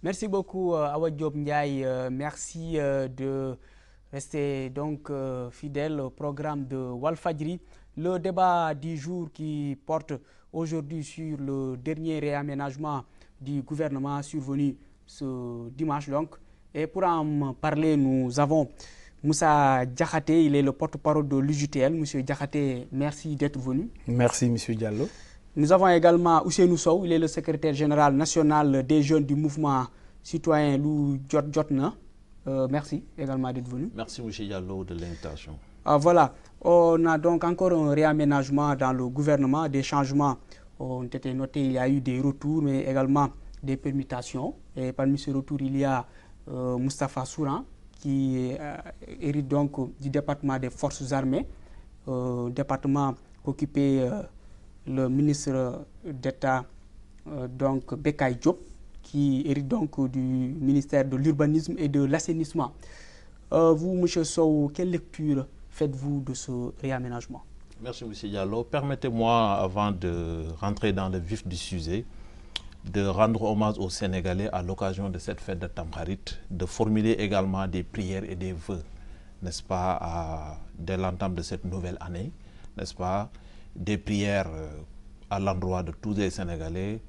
Merci beaucoup Awa Diop Ndiaye. Merci de rester donc fidèle au programme de Walfadjri. Le débat du jour qui porte aujourd'hui sur le dernier réaménagement du gouvernement survenu ce dimanche donc. Et pour en parler, nous avons Moussa Diakhaté, il est le porte-parole de l'UJTL. Monsieur Diakhaté, merci d'être venu. Merci Monsieur Diallo. Nous avons également Ousseynou Sow, il est le secrétaire général national des jeunes du mouvement citoyen Lou Jotna. Merci également d'être venu. Merci Monsieur Diallo de l'invitation. Voilà, on a donc encore un réaménagement dans le gouvernement, des changements ont été notés, il y a eu des retours mais également des permutations. Et parmi ces retours, il y a Moustapha Souran qui hérite donc du département des forces armées, département qu'occupait le ministre d'État donc Bekay Diop, qui hérite donc du ministère de l'urbanisme et de l'assainissement. Vous, M. Sow, quelle lecture faites-vous de ce réaménagement? Merci M. Diallo. Permettez-moi, avant de rentrer dans le vif du sujet, de rendre hommage aux Sénégalais à l'occasion de cette fête de Tamkharit, de formuler également des prières et des vœux, n'est-ce pas, dès l'entame de cette nouvelle année, n'est-ce pas, des prières à l'endroit de tous les Sénégalais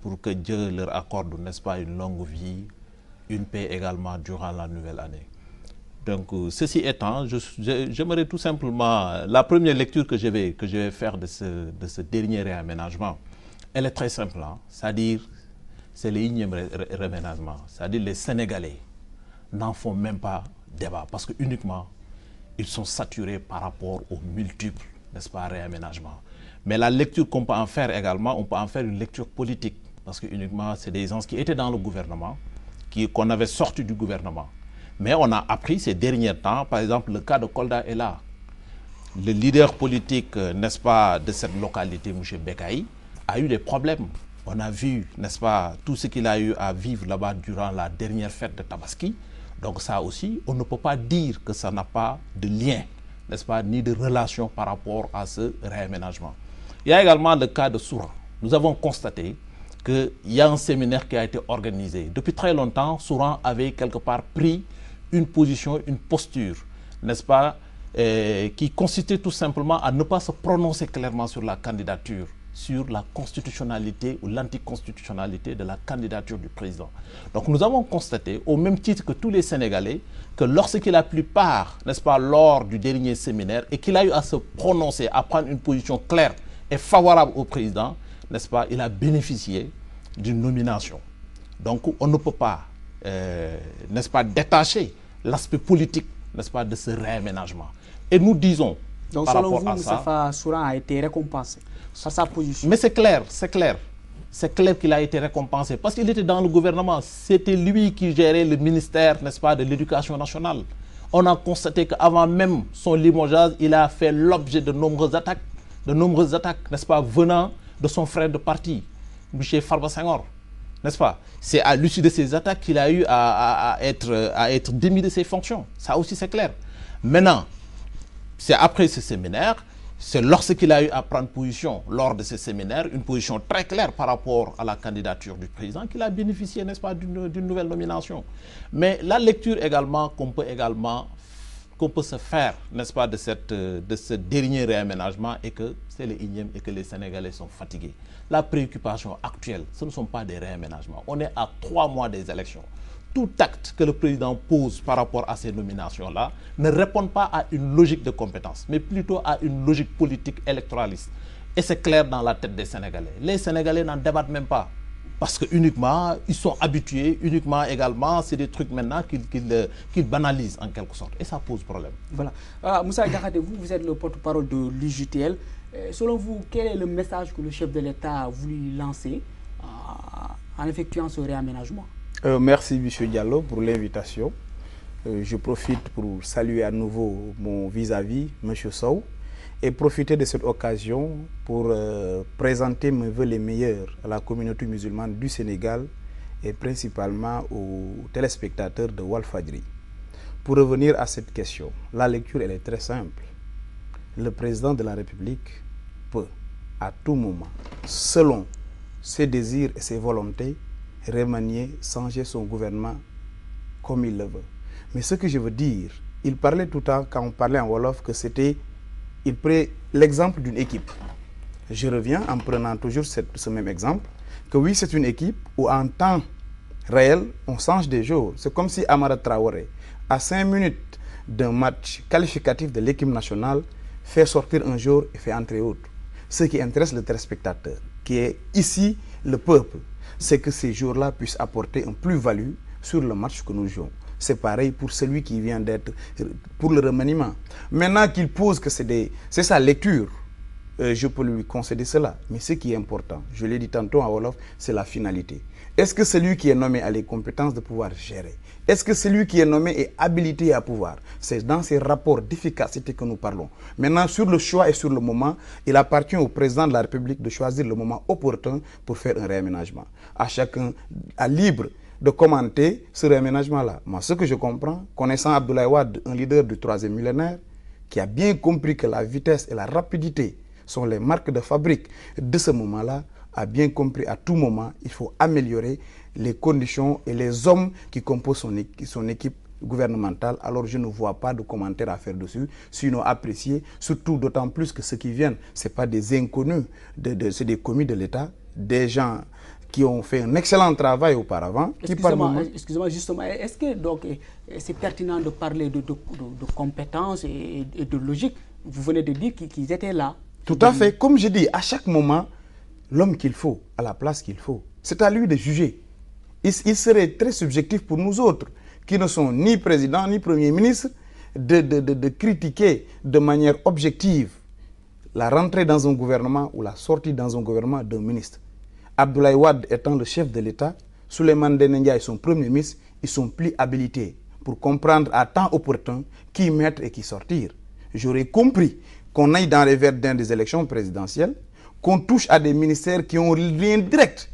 pour que Dieu leur accorde, n'est-ce pas, une longue vie, une paix également durant la nouvelle année. Donc, ceci étant, j'aimerais tout simplement, la première lecture que je vais faire de ce dernier réaménagement, elle est très simple, hein? C'est-à-dire, c'est le énième réaménagement, c'est-à-dire les Sénégalais n'en font même pas débat, parce que uniquement, ils sont saturés par rapport aux multiples, n'est-ce pas, réaménagements. Mais la lecture qu'on peut en faire également, on peut en faire une lecture politique, parce que uniquement, c'est des gens qui étaient dans le gouvernement, qu'on avait sortis du gouvernement. Mais on a appris ces derniers temps, par exemple, le cas de Kolda est là. Le leader politique, n'est-ce pas, de cette localité, M. Bekay, a eu des problèmes. On a vu, n'est-ce pas, tout ce qu'il a eu à vivre là-bas durant la dernière fête de Tabaski. Donc ça aussi, on ne peut pas dire que ça n'a pas de lien, n'est-ce pas, ni de relation par rapport à ce réaménagement. Il y a également le cas de Souran. Nous avons constaté qu'il y a un séminaire qui a été organisé. Depuis très longtemps, Souran avait quelque part pris une position, une posture, n'est-ce pas, qui consistait tout simplement à ne pas se prononcer clairement sur la candidature, sur la constitutionnalité ou l'anticonstitutionnalité de la candidature du président. Donc nous avons constaté, au même titre que tous les Sénégalais, que lorsqu'il a pris part, n'est-ce pas, lors du dernier séminaire, et qu'il a eu à se prononcer, à prendre une position claire et favorable au président, n'est-ce pas, il a bénéficié d'une nomination. Donc on ne peut pas, n'est-ce pas, détacher l'aspect politique, n'est-ce pas, de ce réaménagement. Et nous disons, donc par selon rapport vous, à ça, Moustapha Souran a été récompensé par sa position. mais c'est clair, c'est clair. C'est clair qu'il a été récompensé parce qu'il était dans le gouvernement. C'était lui qui gérait le ministère, n'est-ce pas, de l'Éducation nationale. On a constaté qu'avant même son limogeage, il a fait l'objet de nombreuses attaques, n'est-ce pas, venant de son frère de parti, M. Farba Senghor, n'est-ce pas? C'est à l'issue de ces attaques qu'il a eu à être démis de ses fonctions. Ça aussi, c'est clair. Maintenant, c'est après ce séminaire, c'est lorsqu'il a eu à prendre position lors de ce séminaire, une position très claire par rapport à la candidature du président, qu'il a bénéficié, n'est-ce pas, d'une nouvelle nomination. Mais la lecture également qu'on peut se faire, n'est-ce pas, de ce dernier réaménagement est que c'est le énième et que les Sénégalais sont fatigués. La préoccupation actuelle, ce ne sont pas des réaménagements. On est à 3 mois des élections. Tout acte que le président pose par rapport à ces nominations-là ne répond pas à une logique de compétence, mais plutôt à une logique politique électoraliste. Et c'est clair dans la tête des Sénégalais. Les Sénégalais n'en débattent même pas. Parce que uniquement, ils sont habitués, uniquement également, c'est des trucs maintenant qu'ils banalisent en quelque sorte. Et ça pose problème. Voilà. Moussa Diakhaté, vous êtes le porte-parole de l'UJTL. Selon vous, quel est le message que le chef de l'État a voulu lancer en effectuant ce réaménagement? Merci M. Diallo pour l'invitation. Je profite pour saluer à nouveau mon vis-à-vis, M. Sow, et profiter de cette occasion pour présenter mes vœux les meilleurs à la communauté musulmane du Sénégal et principalement aux téléspectateurs de Walfadjri. Pour revenir à cette question, la lecture elle est très simple. Le président de la République peut, à tout moment, selon ses désirs et ses volontés, remanier, changer son gouvernement comme il le veut. Mais ce que je veux dire, il parlait tout le temps, quand on parlait en Wolof, que c'était, il prenait l'exemple d'une équipe. Je reviens en prenant toujours ce même exemple, que oui, c'est une équipe où en temps réel, on change des jours. C'est comme si Amara Traoré, à 5 minutes d'un match qualificatif de l'équipe nationale, fait sortir un jour et fait entrer autre. Ce qui intéresse le téléspectateur, qui est ici le peuple, c'est que ces jours-là puissent apporter un plus-value sur le match que nous jouons. C'est pareil pour celui qui vient d'être pour le remaniement. Maintenant qu'il pose que c'est sa lecture, je peux lui concéder cela. Mais ce qui est important, je l'ai dit tantôt à Wolof, c'est la finalité. Est-ce que celui qui est nommé a les compétences de pouvoir gérer? Est-ce que celui qui est nommé est habilité à pouvoir? C'est dans ces rapports d'efficacité que nous parlons. Maintenant, sur le choix et sur le moment, il appartient au président de la République de choisir le moment opportun pour faire un réaménagement. À chacun, à libre de commenter ce réaménagement-là. Moi, ce que je comprends, connaissant Abdoulaye Wade, un leader du 3e millénaire, qui a bien compris que la vitesse et la rapidité sont les marques de fabrique de ce moment-là, a bien compris à tout moment, il faut améliorer les conditions et les hommes qui composent son équipe gouvernementale. Alors je ne vois pas de commentaires à faire dessus, sinon apprécier, surtout d'autant plus que ceux qui viennent, ce n'est pas des inconnus, c'est des commis de l'État, des gens qui ont fait un excellent travail auparavant. Excusez-moi, justement, est-ce que c'est pertinent de parler de compétences et de logique? Vous venez de dire qu'ils étaient là. Tout à fait. Comme je dis, à chaque moment, l'homme qu'il faut, à la place qu'il faut, c'est à lui de juger. Il serait très subjectif pour nous autres, qui ne sont ni président ni premier ministre, de critiquer de manière objective la rentrée dans un gouvernement ou la sortie dans un gouvernement d'un ministre. Abdoulaye Wade étant le chef de l'État, Souleymane Ndéné Ndiaye son premier ministre, ils sont plus habilités pour comprendre à temps opportun qui mettre et qui sortir. J'aurais compris qu'on aille dans les verdins des élections présidentielles, qu'on touche à des ministères qui ont un lien direct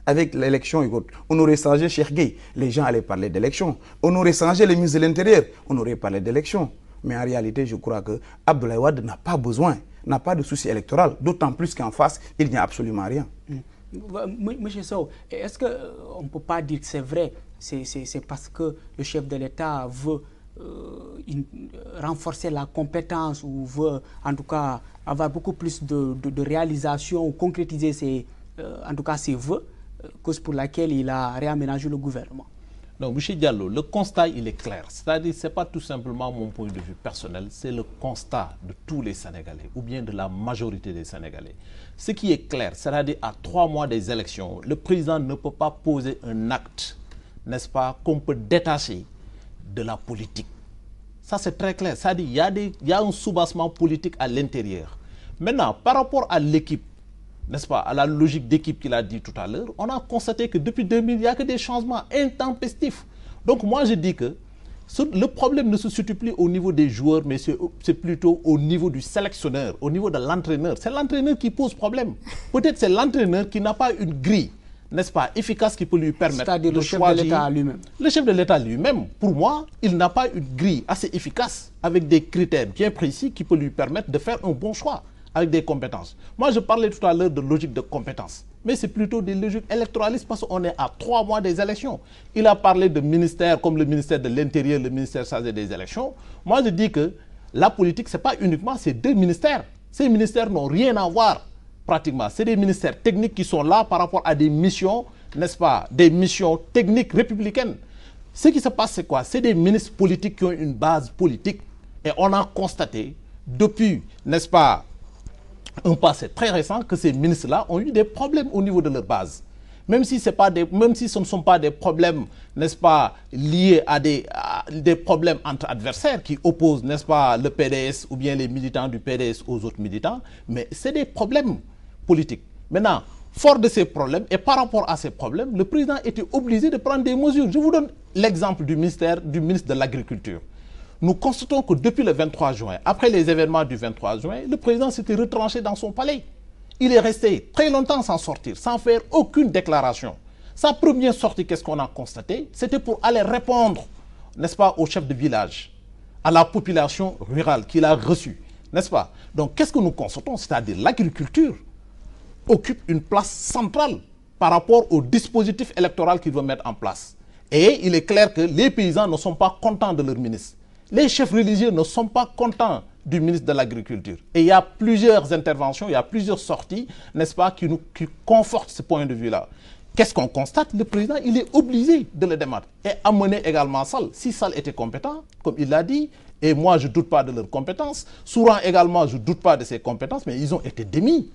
avec l'élection et autres. On aurait changé Cheikh Gueye, les gens allaient parler d'élection. On aurait changé les ministres de l'Intérieur, on aurait parlé d'élection. Mais en réalité, je crois que Abdoulaye Wade n'a pas besoin, n'a pas de souci électoral, d'autant plus qu'en face, il n'y a absolument rien. Monsieur Sow, est-ce qu'on ne peut pas dire que c'est vrai, c'est parce que le chef de l'État veut renforcer la compétence ou veut en tout cas avoir beaucoup plus de réalisation ou concrétiser ses vœux, cause pour laquelle il a réaménagé le gouvernement? Non, M. Diallo, le constat, il est clair. C'est-à-dire, ce n'est pas tout simplement mon point de vue personnel, c'est le constat de tous les Sénégalais, ou bien de la majorité des Sénégalais. Ce qui est clair, c'est-à-dire à 3 mois des élections, le président ne peut pas poser un acte, n'est-ce pas, qu'on peut détacher de la politique. Ça, c'est très clair. C'est-à-dire, il y a un soubassement politique à l'intérieur. Maintenant, par rapport à l'équipe, n'est-ce pas, à la logique d'équipe qu'il a dit tout à l'heure, on a constaté que depuis 2000, il n'y a que des changements intempestifs. Donc moi, je dis que le problème ne se situe plus au niveau des joueurs, mais c'est plutôt au niveau du sélectionneur, au niveau de l'entraîneur. C'est l'entraîneur qui pose problème. Peut-être c'est l'entraîneur qui n'a pas une grille, n'est-ce pas, efficace qui peut lui permettre de choisir. Le chef de l'État lui-même. Le chef de l'État lui-même, pour moi, il n'a pas une grille assez efficace, avec des critères bien précis qui peut lui permettre de faire un bon choix, avec des compétences. Moi, je parlais tout à l'heure de logique de compétences, mais c'est plutôt des logiques électoralistes parce qu'on est à 3 mois des élections. Il a parlé de ministères comme le ministère de l'Intérieur, le ministère chargé des élections. Moi, je dis que la politique, ce n'est pas uniquement ces 2 ministères. Ces ministères n'ont rien à voir, pratiquement. C'est des ministères techniques qui sont là par rapport à des missions, n'est-ce pas, des missions techniques républicaines. Ce qui se passe, c'est quoi? C'est des ministres politiques qui ont une base politique. Et on a constaté, depuis, n'est-ce pas, un passé très récent, que ces ministres-là ont eu des problèmes au niveau de leur base. Même si ce ne sont pas des problèmes, n'est-ce pas, liés à des problèmes entre adversaires qui opposent, n'est-ce pas, le PDS ou bien les militants du PDS aux autres militants, mais c'est des problèmes politiques. Maintenant, fort de ces problèmes et par rapport à ces problèmes, le président était obligé de prendre des mesures. Je vous donne l'exemple du ministre de l'Agriculture. Nous constatons que depuis le 23 juin, après les événements du 23 juin, le président s'était retranché dans son palais. Il est resté très longtemps sans sortir, sans faire aucune déclaration. Sa première sortie, qu'est-ce qu'on a constaté? C'était pour aller répondre, n'est-ce pas, au chef de village, à la population rurale qu'il a reçue, n'est-ce pas? Donc, qu'est-ce que nous constatons? C'est-à-dire l'agriculture occupe une place centrale par rapport au dispositif électoral qu'il veut mettre en place. Et il est clair que les paysans ne sont pas contents de leur ministre. Les chefs religieux ne sont pas contents du ministre de l'Agriculture. Et il y a plusieurs interventions, il y a plusieurs sorties, n'est-ce pas, qui confortent ce point de vue-là. Qu'est-ce qu'on constate? Le président, il est obligé de le démettre. Et amener également Sall. Si Sall était compétent, comme il l'a dit, et moi je ne doute pas de leurs compétences, Souran également, je ne doute pas de ses compétences, mais ils ont été démis.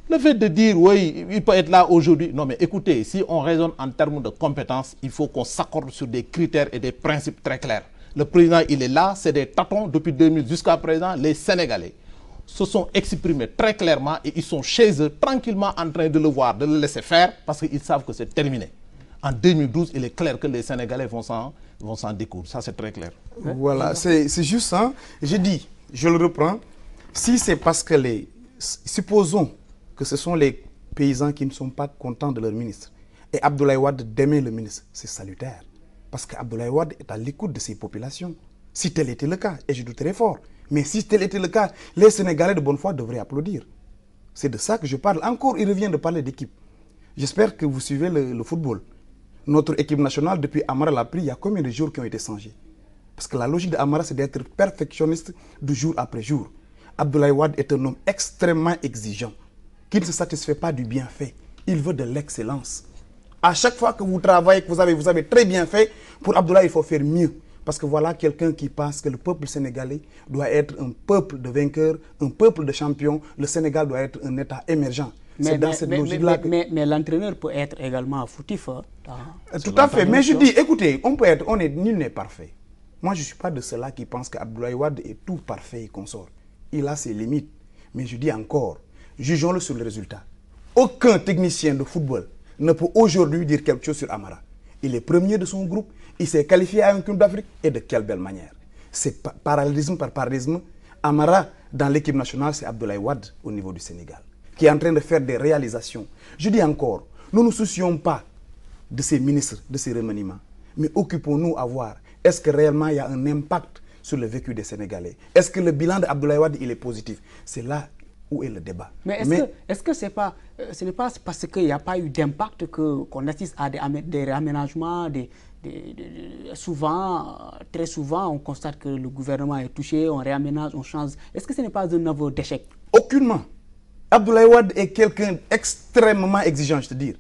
Le fait de dire, oui, il peut être là aujourd'hui. Non, mais écoutez, si on raisonne en termes de compétences, il faut qu'on s'accorde sur des critères et des principes très clairs. Le président, il est là, c'est des tâtons depuis 2000 jusqu'à présent. Les Sénégalais se sont exprimés très clairement et ils sont chez eux, tranquillement en train de le voir, de le laisser faire, parce qu'ils savent que c'est terminé. En 2012, il est clair que les Sénégalais vont s'en découdre. Ça, c'est très clair. Voilà, c'est juste ça. Je dis, je le reprends, si c'est parce que supposons que ce sont les paysans qui ne sont pas contents de leur ministre, et Abdoulaye Wade démet le ministre, c'est salutaire. Parce qu'Abdoulaye Wade est à l'écoute de ses populations. Si tel était le cas, et je douterais fort, mais si tel était le cas, les Sénégalais de bonne foi devraient applaudir. C'est de ça que je parle. Encore, il revient de parler d'équipe. J'espère que vous suivez le football. Notre équipe nationale, depuis Amara l'a pris, il y a combien de jours qui ont été changés? Parce que la logique d'Amara, c'est d'être perfectionniste de jour après jour. Abdoulaye Wade est un homme extrêmement exigeant, qui ne se satisfait pas du bienfait. Il veut de l'excellence. À chaque fois que vous travaillez, que vous avez très bien fait, pour Abdoulaye, il faut faire mieux. Parce que voilà quelqu'un qui pense que le peuple sénégalais doit être un peuple de vainqueurs, un peuple de champions. Le Sénégal doit être un État émergent. C'est dans cette logique-là que... Mais l'entraîneur peut être également fautif. Tout à fait. Mais je dis, écoutez, nul n'est parfait. Moi, je ne suis pas de ceux-là qui pensent qu'Abdoulaye Wade est tout parfait et consort. Il a ses limites. Mais je dis encore, jugeons-le sur le résultat. Aucun technicien de football ne peut aujourd'hui dire quelque chose sur Amara. Il est premier de son groupe, il s'est qualifié à un Coupe d'Afrique, et de quelle belle manière. C'est parallélisme par parallélisme. Amara, dans l'équipe nationale, c'est Abdoulaye Wade au niveau du Sénégal, qui est en train de faire des réalisations. Je dis encore, nous ne nous soucions pas de ces ministres, de ces remaniements, mais occupons-nous à voir, est-ce que réellement il y a un impact sur le vécu des Sénégalais? Est-ce que le bilan d'Abdoulaye Wade, il est positif? C'est là où est le débat. Mais est-ce que ce n'est pas parce qu'il n'y a pas eu d'impact qu'on assiste à des réaménagements, très souvent, on constate que le gouvernement est touché, on réaménage, on change. Est-ce que ce n'est pas un aveu d'échec? Aucunement. Abdoulaye Wade est quelqu'un d'extrêmement exigeant, je te dis.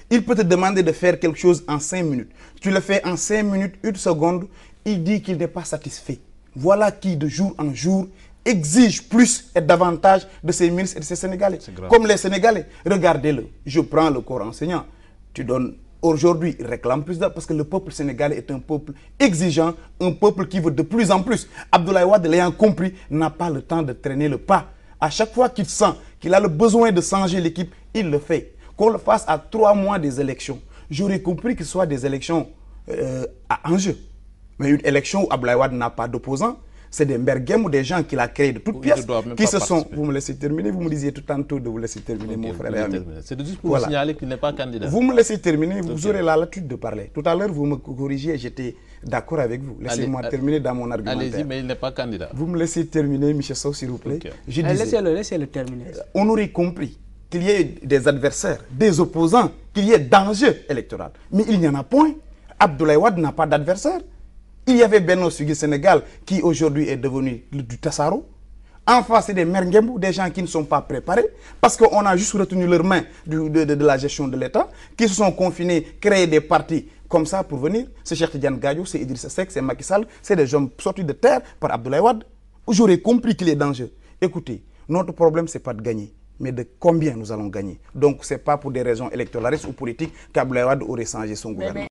Il peut te demander de faire quelque chose en 5 minutes. Tu le fais en 5 minutes, 1 seconde, il dit qu'il n'est pas satisfait. Voilà qui, de jour en jour, exige plus et davantage de ces ministres et de ces Sénégalais. Comme les Sénégalais, regardez-le. Je prends le corps enseignant. Tu donnes aujourd'hui, il réclame plus parce que le peuple sénégalais est un peuple exigeant, un peuple qui veut de plus en plus. Abdoulaye Wade, l'ayant compris, n'a pas le temps de traîner le pas. À chaque fois qu'il sent qu'il a le besoin de changer l'équipe, il le fait. Qu'on le fasse à 3 mois des élections. J'aurais compris que ce soit des élections à enjeu. Mais une élection où Abdoulaye Wade n'a pas d'opposant, c'est des merguem ou des gens qu'il a créés de toutes pièces qui se sont... Vous me laissez terminer, vous me disiez tout tantôt de vous laisser terminer, mon frère et ami. C'est juste pour vous signaler qu'il n'est pas candidat. Vous me laissez terminer, vous aurez l'habitude de parler. Tout à l'heure, vous me corrigiez et j'étais d'accord avec vous. Laissez-moi terminer dans mon argumentaire. Allez-y, mais il n'est pas candidat. Vous me laissez terminer, M. Sow, s'il vous plaît. Laissez-le terminer. On aurait compris qu'il y ait des adversaires, des opposants, qu'il y ait danger électoral. Mais il n'y en a point. Abdoulaye Wade n'a pas d'adversaire. Il y avait Benno Sugui Sénégal qui aujourd'hui est devenu du Tassaro. En face, c'est des merguembou, des gens qui ne sont pas préparés parce qu'on a juste retenu leurs mains de la gestion de l'État, qui se sont confinés, créé des partis comme ça pour venir. C'est Cheikh Tidiane Gadio, c'est Idrissa Seck, c'est Macky Sall, c'est des gens sortis de terre par Abdoulaye Wade. J'aurais compris qu'il est dangereux. Écoutez, notre problème, ce n'est pas de gagner, mais de combien nous allons gagner. Donc, ce n'est pas pour des raisons électoralistes ou politiques qu'Abdoulaye Wade aurait changé son gouvernement.